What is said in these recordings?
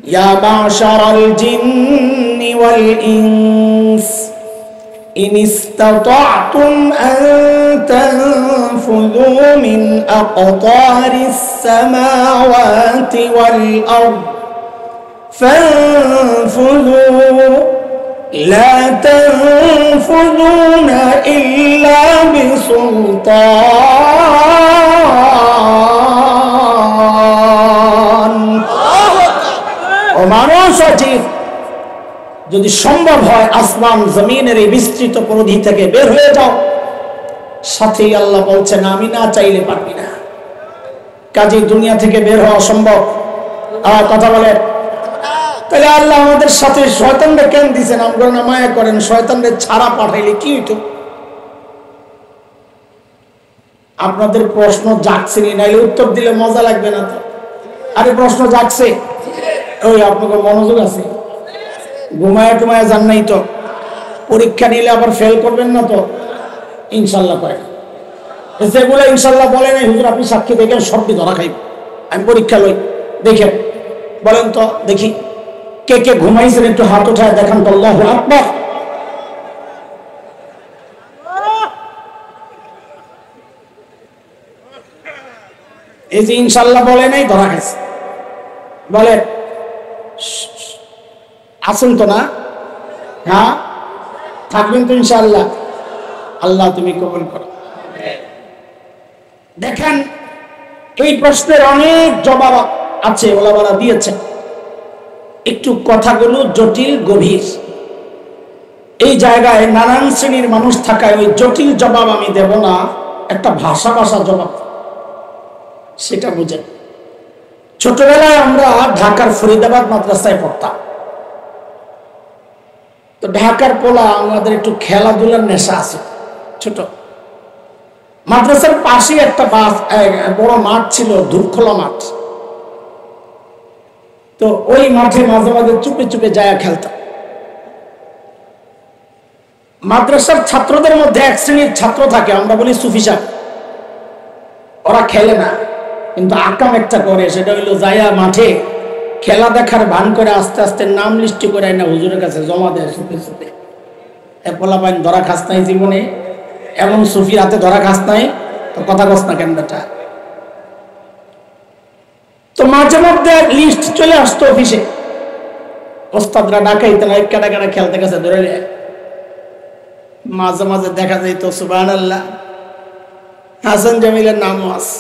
ইয়া মাশারাল জিন্নি ওয়াল ইনস in ইসতাতা'তুম আন তানফুযু মিন আকতারিস সামাওয়াতি ওয়াল আরদ ফানফুযু لا تنفذون إلا بسلطان ও মানুষ উচিত যদি সম্ভব হয় আসমান জমিনের এই বিস্তৃত পরিধি থেকে বের হয়ে যাও। সাথে আল্লাহ বলছেন আমি না চাইলে পারবি না। কাজে দুনিয়া থেকে বের হওয়া সম্ভব? কথা বলে। তাহলে আল্লাহ আমাদের সাথে শয়তানরে কেন দিয়েছেন? আমরা না মায়া করেন, শয়তানরে ছাড়া পাঠাইলে কি হইতো? আপনাদের প্রশ্ন জাগছে নি, নাইলে উত্তর দিলে মজা লাগবে না তো। আরে প্রশ্ন জাগছে? ওই আপনাকে মনোযোগ আছে? ঘুমায় টুমায় যান নাই তো? পরীক্ষা নিলে আবার ফেল করবেন না তো? ইনশাল্লাহ কয় যেগুলো ইনশাল্লাহ বলে নাই হুজুর আপনি সাক্ষী দেখেন সবটি ধরা খাইব। আমি পরীক্ষা লই, দেখেন বলেন তো দেখি কে কে ঘুমাইছেন, একটু হাত উঠায় দেখান তো। আল্লাহু আকবার। এই যে ইনশাল্লাহ বলে নাই ধরা খাইছে, বলে আছেন তো না? হ্যাঁ থাকবেন তো ইনশাল্লাহ? আল্লাহ তুমি কবুল করো। দেখেন এই প্রশ্নের অনেক জবাব আছে, ওলামারা দিয়েছেন। একটু কথাগুলো জটিল গভীর, এই জায়গায় নানান শ্রেণীর মানুষ থাকায় ওই জটিল জবাব আমি দেব না, একটা ভাষা জবাব সেটা বুঝেন। ছোটবেলায় আমরা ঢাকার ফরিদাবাদ মাদ্রাসায় পড়তাম। তো ঢাকার পোলা আমাদের একটু খেলাধুলার নেশা আছে। ছোট মাদ্রাসার পাশে একটা বড় মাঠ ছিল, ধূপখোলা মাঠ। তো ওই মাঠে মাঝে মাঝে চুপে চুপে যায় খেলতাম। মাদ্রাসার ছাত্রদের মধ্যে এক শ্রেণীর ছাত্র থাকে, আমরা বলি সুফি সাহেব। ওরা খেলে না কিন্তু আকাম একটা করে, সেটা হইলো যায়া মাঠে খেলা দেখার ভান করে আস্তে আস্তে নাম লিস্টি করে না হুজুরের কাছে জমা দেয়। সুফি সুফি পোলা পাইন ধরা খাস নাই জীবনে, এমন সুফির হাতে ধরা খাস নাই তো কথা কস না কেন বেটা? তো মাঝে মধ্যে লিস্ট চলে আসতো অফিসে, ওস্তাদরা ডাকাইতেন কাটা কাটা খেলতে গেছে ধরে। মাঝে মাঝে দেখা যাইতো সুবহানাল্লাহ হাসান জামিলের নামও আছে।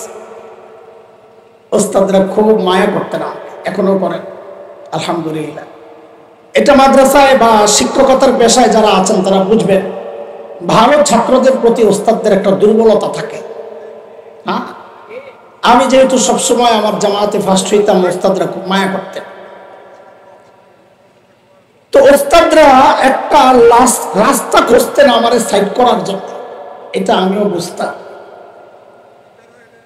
ওস্তাদরা খুব মায়া করতেন, এখনো করেন আলহামদুলিল্লাহ। এটা মাদ্রাসায় বা শিক্ষকতার পেশায় যারা আছেন তারা বুঝবেন, ভালো ছাত্রদের প্রতি ওস্তাদদের একটা দুর্বলতা থাকে। হ্যাঁ, আমি যেহেতু সবসময় আমার জামাতে ফার্স্ট হইতাম, ওস্তাদরা খুব মায়া করতেন। তো ওস্তাদরা একটা রাস্তা খুঁজতেন আমার সাইড করার জন্য, এটা আমিও বুঝতাম।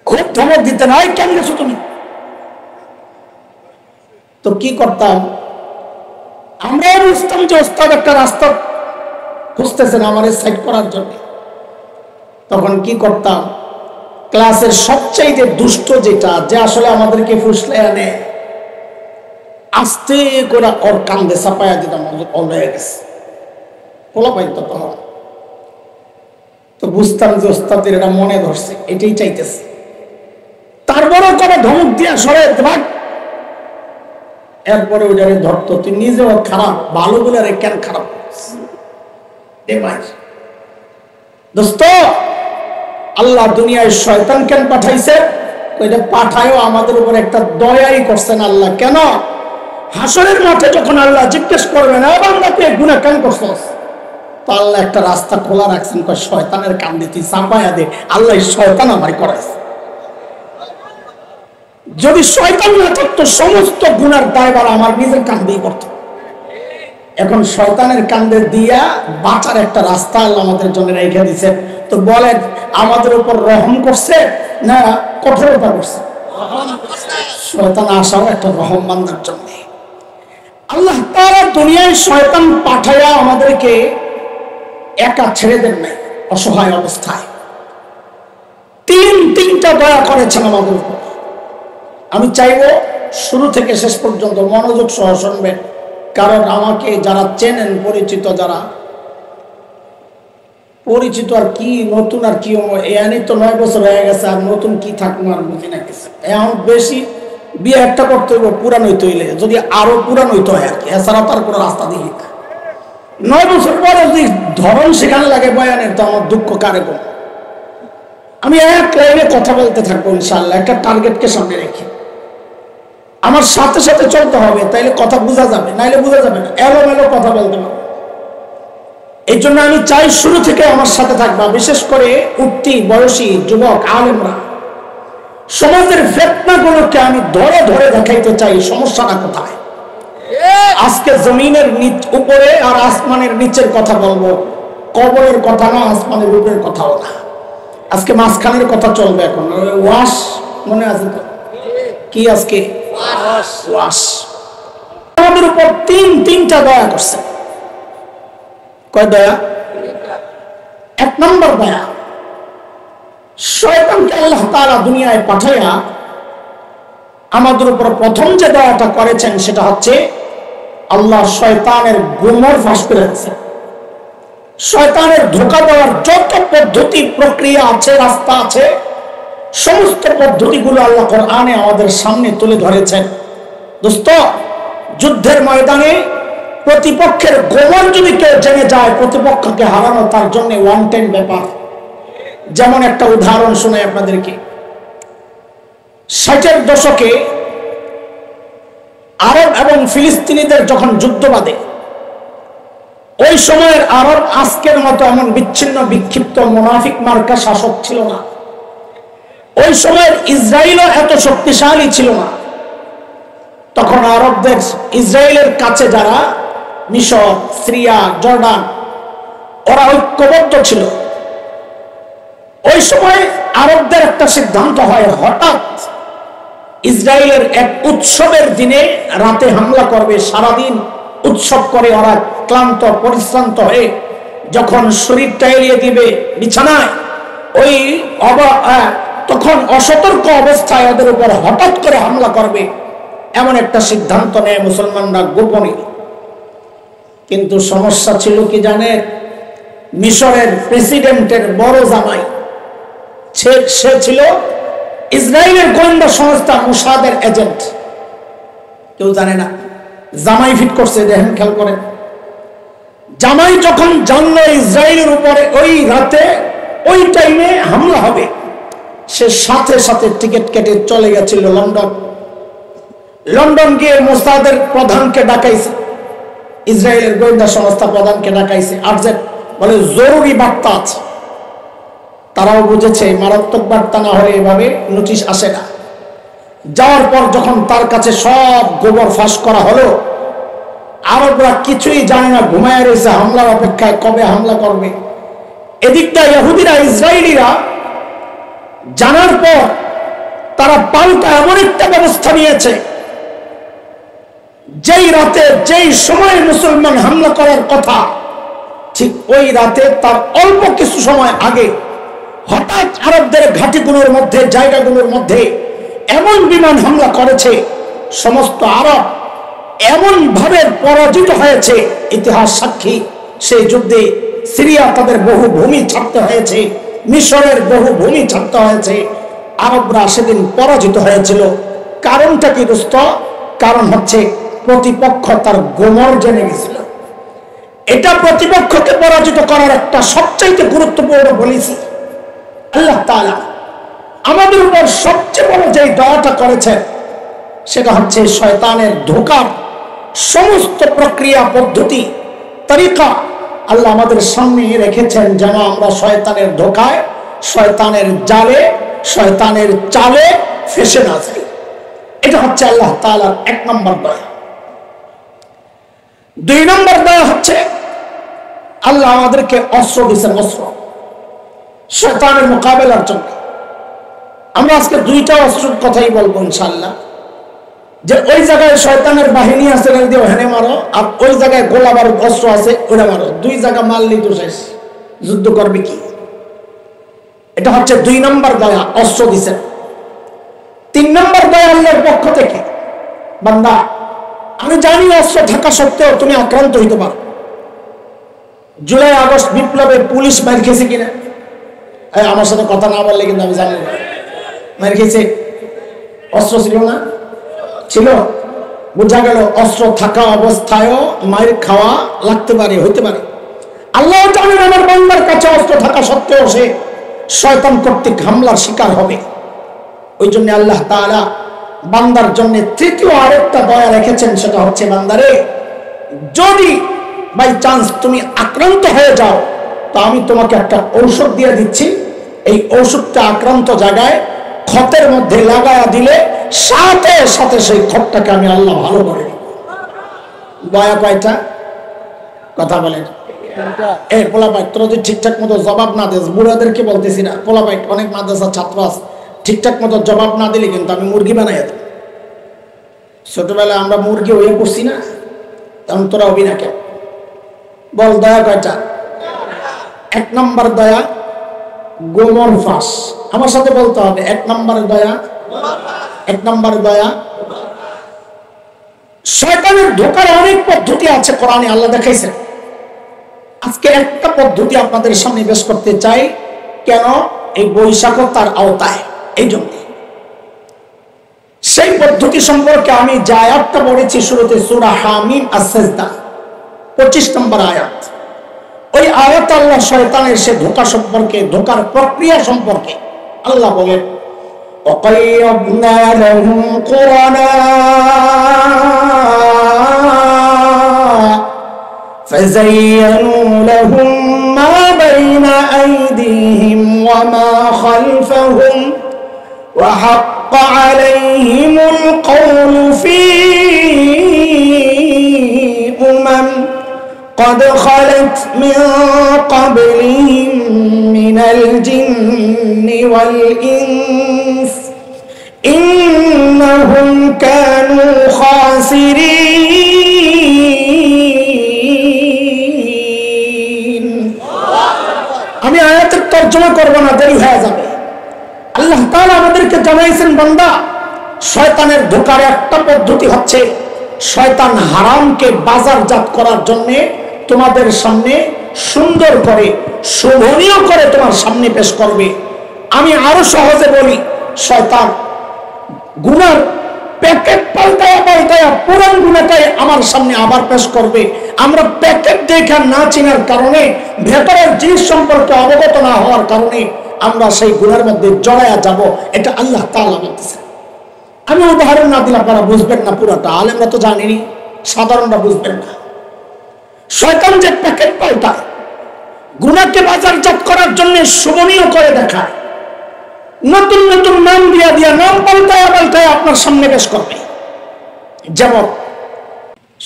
খুব ধমক দিতেন, হয় কেন গেছো তুমি? তো কি করতাম, আমরাও বুঝতাম যে ওস্তাদ একটা রাস্তা খুঁজতেছেন আমার সাইড করার জন্য। তখন কি করতাম, ক্লাসের সবচাইতে দুষ্ট যেটা, যে আসলে আমাদেরকে ফুসলে আনে, আস্তে করে ওর কান্দে চাপাইয়া দিতাম, অল হয়ে গেছে পোলা পাইতো তখন। তো বুঝতাম যে ওস্তাদের এটা মনে ধরছে, এটাই চাইতেছে। তারপরেও করে ধমক দিয়া সরে ভাগ, এরপরে ওইটারে ধরতো। তুই নিজেও খারাপ, ভালো বলে রে কেন খারাপ দোস্ত? আল্লাহ দুনিয়ায় শয়তান কেন পাঠাইছে? ওইটা পাঠায়ও আমাদের উপর একটা দয়াই করছেন আল্লাহ। কেন? হাসরের মাঠে যখন আল্লাহ জিজ্ঞেস করবেন বান্দা তুই গুনাহ কেন করছস, তো আল্লাহ একটা রাস্তা খোলা রাখছেন, শয়তানের কান্দে তুই চাপাইয়া দে, আল্লাহ শয়তান আমায় করাইছে। যদি শয়তান না থাকতো সমস্ত গুনার দায়ভার আমার নিজের কান্দেই করত। এখন শয়তানের কান্দে দিয়া বাঁচার একটা রাস্তা আল্লাহ আমাদের জন্য রেখে দিয়েছেন। তো বলেন আমাদের উপর রহম করছে না কঠোরতা করছে? শয়তান আসাও একটা রহম বান্দার জন্য। আল্লাহ তাআলা দুনিয়ায় শয়তান পাঠায়া আমাদেরকে একা ছেড়ে দেন নাই অসহায় অবস্থায়। তিনটা দয়া করেছেন আমাদের উপর। আমি চাইবো শুরু থেকে শেষ পর্যন্ত মনোযোগ সহ শুনবেন, কারণ আমাকে যারা চেনেন, পরিচিত আর কি, নতুন আর কি, এখানে তো 9 বছর হয়ে গেছে, আর নতুন কি থাকবো আর বুঝি না কিছু। এখন বেশি বিয়ে একটা করতে হইব পুরান হইতে হইলে, যদি আরো পুরান হইতে হয় আর কি, এছাড়া তার কোনো রাস্তা দেখি না। 9 বছর পরে যদি ধরন সেখানে লাগে বয়ানের, তো আমার দুঃখ কারে কম। আমি এক লাইনে কথা বলতে থাকবো ইনশাআল্লাহ, একটা টার্গেটকে সামনে রেখে। আমার সাথে সাথে চলতে হবে, তাইলে কথা বোঝা যাবে, নাইলে বোঝা যাবে না, এলোমেলো কথা বলতে পারবো। এই জন্য আমি চাই শুরু থেকে আমার সাথে থাকবা, বিশেষ করে উঠতি বয়সী যুবক আলেমরা। সমাজের ফিতনাগুলোকে আমি ধরে ধরে দেখাইতে চাই সমস্যাটা কোথায়। আজকে জমিনের উপরে আর আসমানের নিচের কথা বলবো, কবরের কথা না, আসমানের উপরের কথাও না। আজকে মাঝখানের কথা চলবে। এখন ওয়াশ মনে আছে তো কি? আজকে ওয়াশ আমাদের উপর তিনটা দয়া করছে। কয় দয়া? 1 নম্বর দয়া, শয়তানকে আল্লাহ তাআলা দুনিয়ায় পাঠাইয়া আমাদের উপর প্রথম যে দয়াটা করেছেন সেটা হচ্ছে আল্লাহ শয়তানের গুমর ফাঁস করে দিয়েছেন। শয়তানের ধোঁকা দেওয়ার যত পদ্ধতি প্রক্রিয়া আছে, রাস্তা আছে, সমস্ত পদ্ধতিগুলো আল্লাহ কোরআনে আমাদের সামনে তুলে ধরেছেন। দোস্ত, যুদ্ধের ময়দানে প্রতিপক্ষের গোমর যদি কেউ জেনে যায়, প্রতিপক্ষকে হারানো তার জন্য ওয়ান টাইম ব্যাপার। যেমন একটা উদাহরণ শোনাই আপনাদেরকে। 60-এর দশকে আরব এবং ফিলিস্তিনিদের যখন যুদ্ধ বাধে, ওই সময়ের আরব আজকের মতো এমন বিচ্ছিন্ন বিক্ষিপ্ত মুনাফিক মার্কা শাসক ছিল না। ওই সময়ের ইসরায়েলও এত শক্তিশালী ছিল না। তখন আরবদের, ইসরায়েলের কাছে যারা মিশর, সিরিয়া, জর্ডান, ওরা ঐক্যবদ্ধ ছিল। ওই সময় আরবদের একটা সিদ্ধান্ত হয়, হঠাৎ ইসরায়েলের এক উৎসবের দিনে রাতে হামলা করবে। সারাদিন উৎসব করে ওরা ক্লান্ত পরিশ্রান্ত হয়ে যখন শরীরটা এড়িয়ে দিবে বিছানায়, ওই তখন অসতর্ক অবস্থায় ওদের উপর হঠাৎ করে হামলা করবে, এমন একটা সিদ্ধান্ত নেয় মুসলমানরা গোপনে। কিন্তু সমস্যা ছিল কি জানেন? মিশরের প্রেসিডেন্টের বড় জামাই, সে ছিল ইসরায়েলের গোয়েন্দা সংস্থা মোসাদের এজেন্ট। কেউ জানে না, জামাই ফিট করছে। দেখেন, খেয়াল করেন, জামাই যখন জানলো ইসরায়েলের উপরে ওই রাতে ওই টাইমে হামলা হবে, সে সাথে সাথে টিকিট কেটে চলে গেছিল লন্ডন গিয়ে মোসাদের প্রধানকে ডাকাইছে, ইসরায়েলের গোয়েন্দা সংস্থা প্রধানকে ডাকাইছে। আর যে বলে জরুরি বার্তা আছে। তারাও বুঝেছে মারাত্মক বার্তা না হলে এভাবে নোটিশ আসে না। যাওয়ার পর যখন তার কাছে সব গোবর ফাঁস করা হলো, আরবরা কিছুই জানে না, ঘুমায় রয়েছে হামলার অপেক্ষায়, কবে হামলা করবে। এদিকটা ইহুদিরা, ইসরায়েলিরা জানার পর তারা পাল্টা এমন একটা ব্যবস্থা নিয়েছে, যেই রাতে যেই সময় মুসলমান হামলা করার কথা, ঠিক ওই রাতে তার অল্প কিছু সময় আগে হঠাৎ আরবদের ঘাঁটিগুলোর মধ্যে, জায়গাগুলোর মধ্যে এমন বিমান হামলা করেছে, সমস্ত আরব এমন ভাবে পরাজিত হয়েছে। ইতিহাস সাক্ষী, সেই যুদ্ধে সিরিয়া তাদের বহু ভূমি ছাড়তে হয়েছে, মিশরের বহু ভূমি ছাড়তে হয়েছে। আরবরা সেদিন পরাজিত হয়েছিল। কারণটা কি দোস্ত? কারণ হচ্ছে প্রতিপক্ষ তার গোমর জেনে গেছিল। এটা প্রতিপক্ষকে পরাজিত করার একটা সবচাইতে গুরুত্বপূর্ণ পলিসি। আল্লাহ তাআলা আমাদের উপর সবচেয়ে বড় যে দয়াটা করেছেন সেটা হচ্ছে শয়তানের ধোঁকার সমস্ত প্রক্রিয়া, পদ্ধতি, তরিকা আল্লাহ আমাদের সামনে রেখেছেন, যেন আমরা শয়তানের ধোঁকায়, শয়তানের জালে, শয়তানের চালে ফেসে না যাই। এটা হচ্ছে আল্লাহ তাআলার 1 নম্বর দয়া। 2 নম্বর দয়া হচ্ছে আল্লাহ আমাদেরকে অস্ত্র দিয়েছেন, অস্ত্র শয়তানের মোকাবেলার জন্য। আমরা আজকে 2টা অস্ত্রের কথাই বলবো ইনশাআল্লাহ। যে ওই জায়গায় শয়তানের বাহিনী আছে, দিয়ে ওখানে মারো, আর ওই জায়গায় গোলা বারুদ অস্ত্র আছে, ওটা মারো। 2 জায়গা মারলেই তো শেষ, যুদ্ধ করবে কি? এটা হচ্ছে 2 নম্বর দয়া, অস্ত্র দিছেন। 3 নম্বর দয়া আল্লাহর পক্ষ থেকে বান্দা আমি জানি অস্ত্র থাকা সত্ত্বেও তুমি আক্রান্ত হইতে পারো। জুলাই আগস্ট বিপ্লবে পুলিশ মার খেয়েছে কিনা? আমার সাথে কথা না বললে কিন্তু আমি জানি না। মার খেয়েছে? অস্ত্র ছিল না? ছিল। বোঝা গেল অস্ত্র থাকা অবস্থায়ও মায়ের খাওয়া লাগতে পারে, হইতে পারে। আল্লাহ জানেন আমার বান্দার কাছে অস্ত্র থাকা সত্ত্বেও সে শয়তান কর্তৃক হামলার শিকার হবে। ওই জন্য আল্লাহ তাআলা বান্দার জন্য তৃতীয় আরেকটা দয়া রেখেছেন, সেটা হচ্ছে বান্দারে যদি বাই চান্স তুমি আক্রান্ত হয়ে যাও তো আমি তোমাকে একটা ঔষধ দিয়ে দিচ্ছি। এই ঔষধটা আক্রান্ত জায়গায় ক্ষতের মধ্যে লাগায়া দিলে সাথে সাথে সেই ক্ষতটাকে আমি আল্লাহ ভালো করে দেব। দয়া কয়টা? কথা বলেন। এই পোলাপাইট তোরা যদি ঠিকঠাক মতো জবাব না দিস, বুড়াদেরকে বলতেছি না, পোলাপাইট অনেক মাদ্রাসার ছাত্র আছে, ঠিকঠাক মতো জবাব না দিলে কিন্তু আমি মুরগি বানাই দেব। ছোটবেলায় আমরা মুরগি হয়ে পড়ছি না, তখন তোরা হবি না কেন? বল দয়া কয়টা? 1 নম্বর দয়া গোমর ফাঁস। আমার সাথে বলতে হবে 1 নম্বরের দয়া। 1 নম্বর দয়া শয়তানের ঢোকার অনেক পদ্ধতি আছে কোরআনে আল্লাহ দেখাইছেন। আজকে একটা পদ্ধতি আপনাদের সামনে পেশ করতে চাই। কেন? এই বৈশাখ তার আওতায়, এই জন্য। সেই পদ্ধতি সম্পর্কে আমি যে আয়াতটা পড়েছি শুরুতে, সূরা হামিম আস-সাজদা 25 নম্বর আয়াত। ওই আয়াত আল্লাহ শয়তানের সে ধোঁকা সম্পর্কে, ধোঁকার প্রক্রিয়া সম্পর্কে আল্লাহ বলেন, وَقَيَّضْنَا لَهُمْ قُرَنَاءَ فَزَيَّنُوا لَهُم مَّا بَيْنَ أَيْدِيهِمْ وَمَا خَلْفَهُمْ وَحَقَّ عَلَيْهِمُ الْقَوْلُ فِي أُمَمٍ قد خلت من قبلهم من الجن والإنس إنهم كانوا خاسرين। আমি আয়াতের তর্জমা করব না, দেরি হয়ে যাবে। আল্লাহ তাআলা আমাদেরকে জানাইছেন, বান্দা শয়তানের ধোঁকার একটা পদ্ধতি হচ্ছে শয়তান হারামকে বাজারজাত করার জন্য তোমাদের সামনে সুন্দর করে, শোভনীয় করে তোমার সামনে পেশ করবে। আমি আরো সহজে বলি, শয়তান গুনার প্যাকেট পাল্টায়া পাল্টায়া পুরান গুনাটাই আমার সামনে আবার পেশ করবে। আমরা প্যাকেট দেখা না চিনার কারণে, ভেতরের জিনিস সম্পর্কে অবগত না হওয়ার কারণে আমরা সেই গুনার মধ্যে জড়ায়া যাব। এটা আল্লাহ তাআলা বলতেছেন। আমি উদাহরণ না দিলে আপনারা বুঝবেন না পুরাটা, আলেমরা তো জানেনি, সাধারণরা বুঝবেন না। শয়তান যে প্যাকেট পাল্টায়, গুনাহকে বাজারজাত করার জন্য শোভনীয় করে দেখায়, নতুন নতুন নাম দিয়া দিয়া, নাম পাল্টায়া পাল্টায়া আপনার সামনে পেশ করবে। যেমন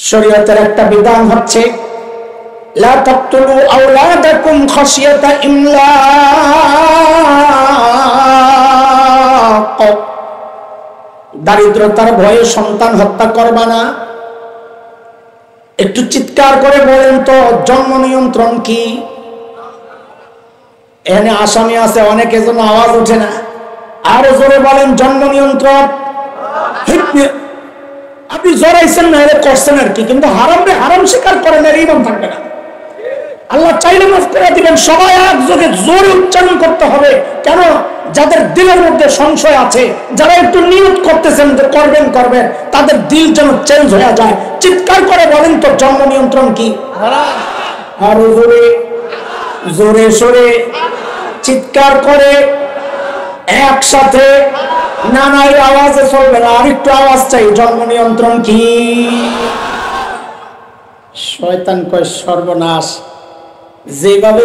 শরীয়তের একটা বিধান হচ্ছে, লা তাকতুলু আওলাদাকুম খাশিয়াতা ইমলাক, দারিদ্রতার ভয়ে সন্তান হত্যা করবা না। একটু চিৎকার করে বলেন তো জন্ম নিয়ন্ত্রণ কি? এখানে আসামি আছে অনেকে, জন্য আওয়াজ ওঠে না। আরো জোরে বলেন জন্ম নিয়ন্ত্রণ। আপনি জোরাইছেন না, এটা করছেন আর কি, কিন্তু হারামে হারাম স্বীকার করেন, এর ইমান থাকবে না। আল্লাহ চাইলে মাফ করে দিবেন। সবাই একযোগে জোরে উচ্চারণ করতে হবে। কেন? যাদের দিলের মধ্যে সংশয় আছে, যারা একটু নিয়ত করতেছেন যে করবেন করবেন, তাদের দিল যেন চেঞ্জ হয়ে যায়। চিৎকার করে বলেন তো জন্ম নিয়ন্ত্রণ কি? আরো জোরে, জোরে সরে চিৎকার করে একসাথে, নানাই আওয়াজে চলবে না, আরেকটু আওয়াজ চাই। জন্ম নিয়ন্ত্রণ কি? শয়তান কয় সর্বনাশ, যেভাবে